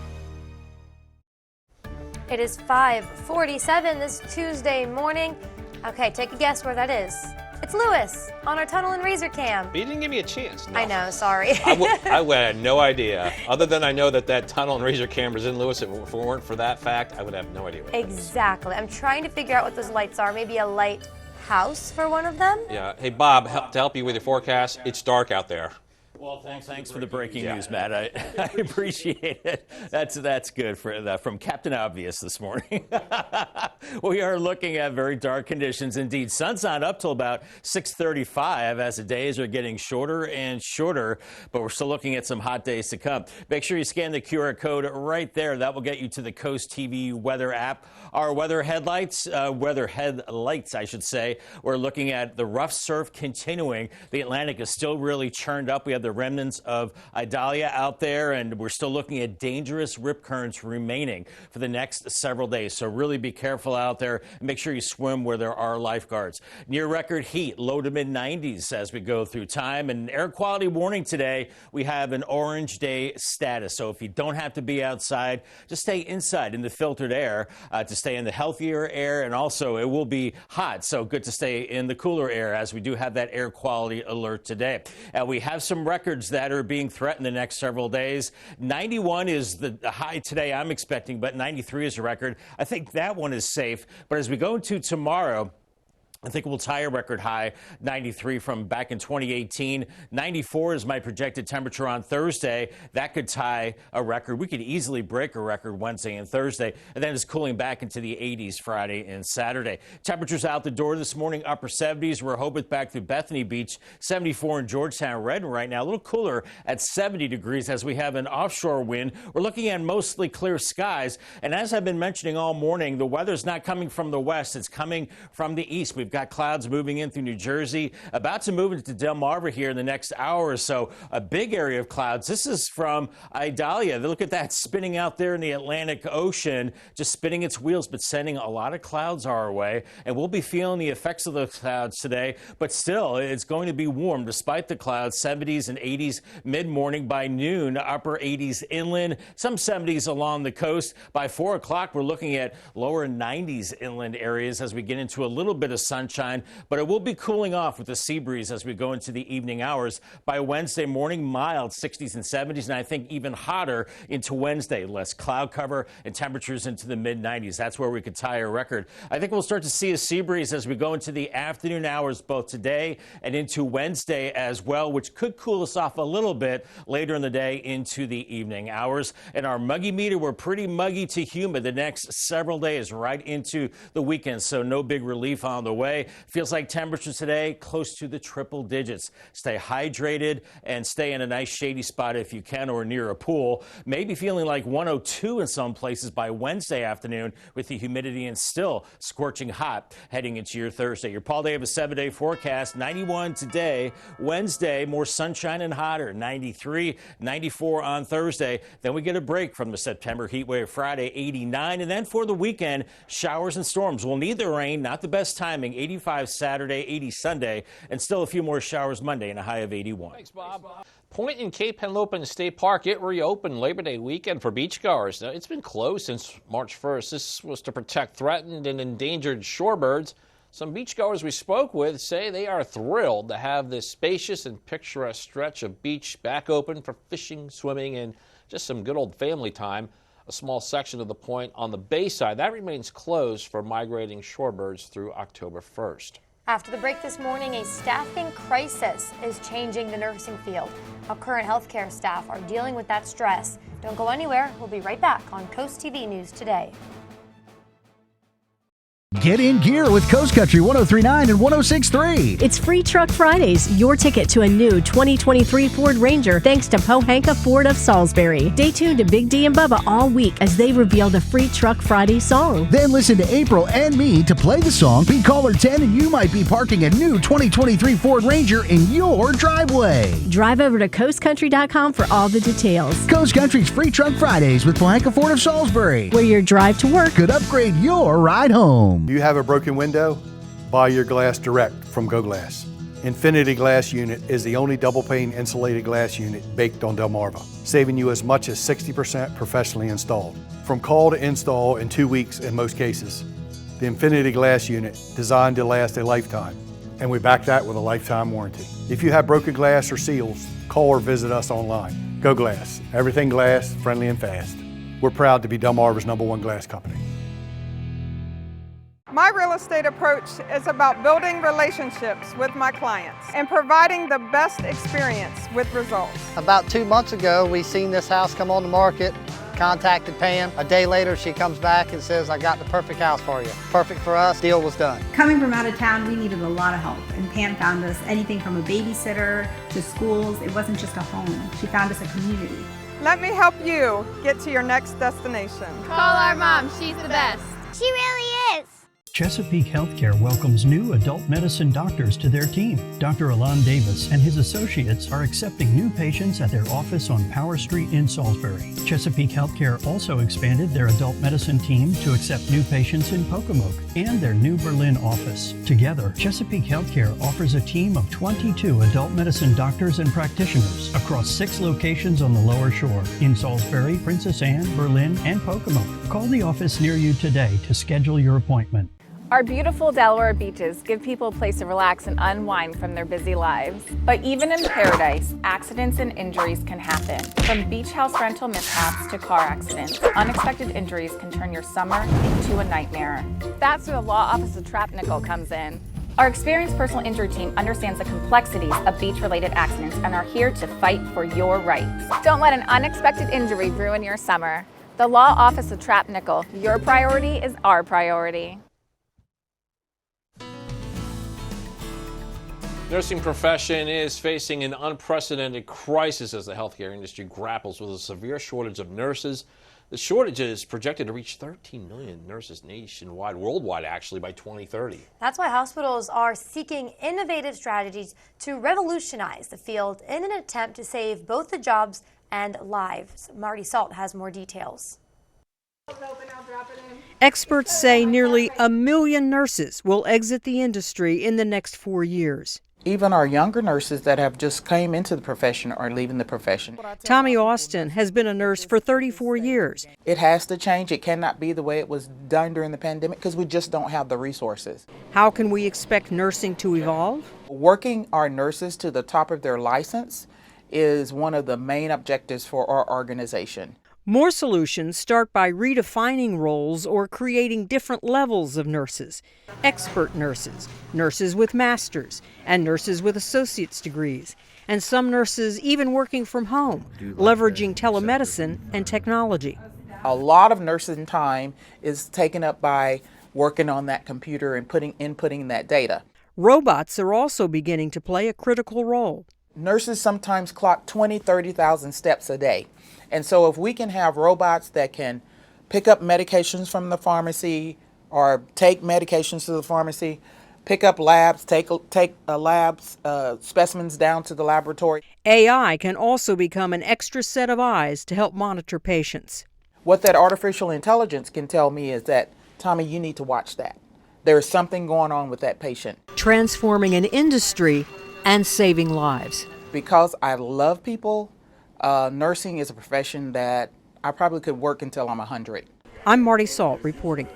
It is 5:47 this Tuesday morning. Okay, take a guess where that is. It's Lewis on our Tunnel and Razor Cam. But you didn't give me a chance. No. I know, sorry. I would have no idea. Other than I know that Tunnel and Razor camera's in Lewis. If it weren't for that fact, I would have no idea what it is. Exactly. I'm trying to figure out what those lights are. Maybe a lighthouse for one of them? Yeah. Hey, Bob, to help you with your forecast, it's dark out there. Well, thanks for the breaking news, Matt. I appreciate it. That's good from Captain Obvious this morning. We are looking at very dark conditions indeed. Sun's not up till about 6:35 as the days are getting shorter and shorter, but we're still looking at some hot days to come. Make sure you scan the QR code right there. That will get you to the CoastTV weather app. Our weather headlights, I should say. We're looking at the rough surf continuing. The Atlantic is still really churned up. We have the remnants of Idalia out there, and we're still looking at dangerous rip currents remaining for the next several days. So really be careful out there and make sure you swim where there are lifeguards. Near record heat, low to mid 90s as we go through time. And air quality warning today, we have an orange day status. So if you don't have to be outside, just stay inside in the filtered air to stay in the healthier air. And also it will be hot, so good to stay in the cooler air as we do have that air quality alert today. And we have some records that are being threatened the next several days. 91 is the high today I'm expecting, but 93 is a record. I think that one is safe. But as we go into tomorrow, I think we'll tie a record high, 93 from back in 2018. 94 is my projected temperature on Thursday. That could tie a record. We could easily break a record Wednesday and Thursday. And then it's cooling back into the 80s Friday and Saturday. Temperatures out the door this morning, upper 70s. We're hoping back through Bethany Beach, 74 in Georgetown, Redden right now. A little cooler at 70 degrees as we have an offshore wind. We're looking at mostly clear skies. And as I've been mentioning all morning, the weather's not coming from the west. It's coming from the east. We've got clouds moving in through New Jersey, about to move into Delmarva here in the next hour or so. A big area of clouds. This is from Idalia. Look at that spinning out there in the Atlantic Ocean, just spinning its wheels, but sending a lot of clouds our way. And we'll be feeling the effects of those clouds today, but still, it's going to be warm despite the clouds. 70s and 80s mid-morning. By noon, upper 80s inland, some 70s along the coast. By 4 o'clock, we're looking at lower 90s inland areas as we get into a little bit of sunshine, but it will be cooling off with the sea breeze as we go into the evening hours. By Wednesday morning, mild 60s and 70s, and I think even hotter into Wednesday. Less cloud cover and temperatures into the mid-90s. That's where we could tie a record. I think we'll start to see a sea breeze as we go into the afternoon hours both today and into Wednesday as well, which could cool us off a little bit later in the day into the evening hours. And our muggy meter, we're pretty muggy to humid the next several days right into the weekend, so no big relief on the way. Feels like temperatures today close to the triple digits. Stay hydrated and stay in a nice shady spot if you can or near a pool. Maybe feeling like 102 in some places by Wednesday afternoon with the humidity and still scorching hot heading into your Thursday. Your Paul Davis 7-day forecast, 91 today. Wednesday, more sunshine and hotter, 93, 94 on Thursday. Then we get a break from the September heat wave Friday, 89. And then for the weekend, showers and storms. We'll need the rain, not the best timing. 85 Saturday, 80 Sunday, and still a few more showers Monday and a high of 81. Thanks, Bob. Point in Cape Henlopen State Park, it reopened Labor Day weekend for beachgoers. Now, it's been closed since March 1st. This was to protect threatened and endangered shorebirds. Some beachgoers we spoke with say they are thrilled to have this spacious and picturesque stretch of beach back open for fishing, swimming, and just some good old family time. A small section of the point on the bay side, that remains closed for migrating shorebirds through October 1st. After the break this morning, a staffing crisis is changing the nursing field. How current healthcare staff are dealing with that stress. Don't go anywhere. We'll be right back on Coast TV News Today. Get in gear with Coast Country 103.9 and 106.3. It's Free Truck Fridays, your ticket to a new 2023 Ford Ranger thanks to Pohanka Ford of Salisbury. Stay tuned to Big D and Bubba all week as they reveal the Free Truck Friday song. Then listen to April and me to play the song. Be caller 10 and you might be parking a new 2023 Ford Ranger in your driveway. Drive over to coastcountry.com for all the details. Coast Country's Free Truck Fridays with Pohanka Ford of Salisbury, where your drive to work could upgrade your ride home. Do you have a broken window? Buy your glass direct from Go Glass. Infinity Glass Unit is the only double pane insulated glass unit baked on Delmarva, saving you as much as 60% professionally installed. From call to install in 2 weeks in most cases. The Infinity Glass Unit, designed to last a lifetime, and we back that with a lifetime warranty. If you have broken glass or seals, call or visit us online. Go Glass, everything glass, friendly and fast. We're proud to be Delmarva's #1 glass company. My real estate approach is about building relationships with my clients and providing the best experience with results. About 2 months ago, we seen this house come on the market, contacted Pam. A day later, she comes back and says, I got the perfect house for you. Perfect for us, deal was done. Coming from out of town, we needed a lot of help, and Pam found us anything from a babysitter to schools. It wasn't just a home. She found us a community. Let me help you get to your next destination. Call our mom, she's the best. She really is. Chesapeake Healthcare welcomes new adult medicine doctors to their team. Dr. Alon Davis and his associates are accepting new patients at their office on Power Street in Salisbury. Chesapeake Healthcare also expanded their adult medicine team to accept new patients in Pocomoke and their new Berlin office. Together, Chesapeake Healthcare offers a team of 22 adult medicine doctors and practitioners across 6 locations on the Lower Shore in Salisbury, Princess Anne, Berlin, and Pocomoke. Call the office near you today to schedule your appointment. Our beautiful Delaware beaches give people a place to relax and unwind from their busy lives. But even in paradise, accidents and injuries can happen. From beach house rental mishaps to car accidents, unexpected injuries can turn your summer into a nightmare. That's where the Law Office of Trapp Nickel comes in. Our experienced personal injury team understands the complexities of beach-related accidents and are here to fight for your rights. Don't let an unexpected injury ruin your summer. The Law Office of Trapp Nickel, your priority is our priority. Nursing profession is facing an unprecedented crisis as the healthcare industry grapples with a severe shortage of nurses. The shortage is projected to reach 13 million nurses nationwide, worldwide actually, by 2030. That's why hospitals are seeking innovative strategies to revolutionize the field in an attempt to save both the jobs and lives. Marty Salt has more details. Experts say nearly 1 million nurses will exit the industry in the next 4 years. Even our younger nurses that have just came into the profession are leaving the profession. Tommy Austin has been a nurse for 34 years. It has to change. It cannot be the way it was done during the pandemic because we just don't have the resources. How can we expect nursing to evolve? Working our nurses to the top of their license is one of the main objectives for our organization. More solutions start by redefining roles or creating different levels of nurses. Expert nurses, nurses with masters, and nurses with associate's degrees. And some nurses even working from home, leveraging telemedicine and technology. A lot of nursing time is taken up by working on that computer and inputting that data. Robots are also beginning to play a critical role. Nurses sometimes clock 20, 30,000 steps a day. And so if we can have robots that can pick up medications from the pharmacy or take medications to the pharmacy, pick up labs, take labs, specimens down to the laboratory. AI can also become an extra set of eyes to help monitor patients. What that artificial intelligence can tell me is that, Tommy, you need to watch that. There is something going on with that patient. Transforming an industry and saving lives. Because I love people, nursing is a profession that I probably could work until I'm 100. I'm Marty Salt reporting.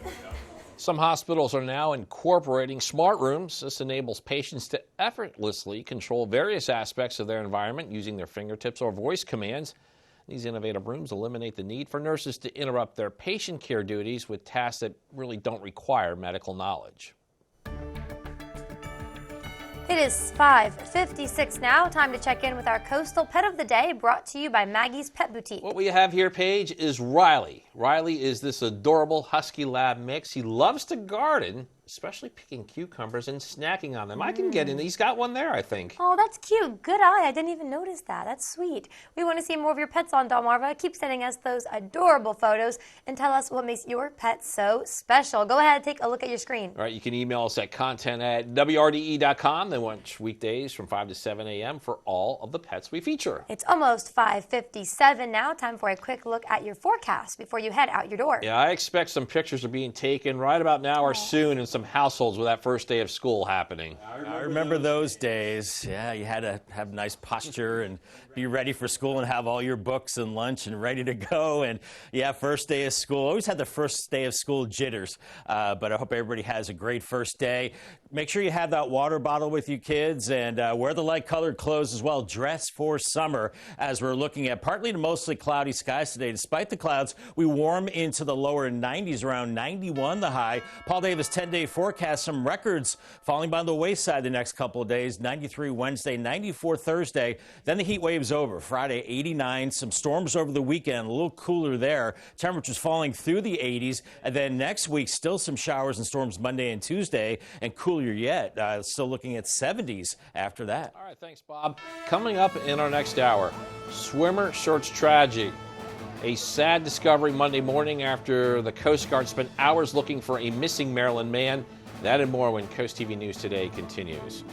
Some hospitals are now incorporating smart rooms. This enables patients to effortlessly control various aspects of their environment using their fingertips or voice commands. These innovative rooms eliminate the need for nurses to interrupt their patient care duties with tasks that really don't require medical knowledge. It is 5:56 now. Time to check in with our coastal pet of the day, brought to you by Maggie's Pet Boutique. What we have here, Paige, is Riley. Riley is this adorable husky lab mix. He loves to garden, especially picking cucumbers and snacking on them. I can get in. He's got one there, I think. Oh, that's cute. Good eye. I didn't even notice that. That's sweet. We want to see more of your pets on Delmarva. Keep sending us those adorable photos and tell us what makes your pet so special. Go ahead and take a look at your screen. All right, you can email us at content@wrde.com. Then watch weekdays from 5 to 7 a.m. for all of the pets we feature. It's almost 5:57 now. Time for a quick look at your forecast before you head out your door. Yeah, I expect some pictures are being taken right about now or soon in some households with that first day of school happening. I remember those days. Yeah, you had to have nice posture and be ready for school and have all your books and lunch and ready to go. And yeah, first day of school. Always had the first day of school jitters, but I hope everybody has a great first day. Make sure you have that water bottle with you, kids, and wear the light colored clothes as well. Dress for summer as we're looking at partly to mostly cloudy skies today. Despite the clouds, we warm into the lower 90s, around 91 the high. Paul Davis 10-day forecast, some records falling by the wayside the next couple of days. 93 Wednesday, 94 Thursday. Then the heat wave's over. Friday, 89. Some storms over the weekend, a little cooler there. Temperatures falling through the 80s. And then next week, still some showers and storms Monday and Tuesday, and cooler yet. Still looking at 70s after that. All right, thanks, Bob. Coming up in our next hour, swimmer search tragedy. A sad discovery Monday morning after the Coast Guard spent hours looking for a missing Maryland man. That and more when Coast TV News Today continues.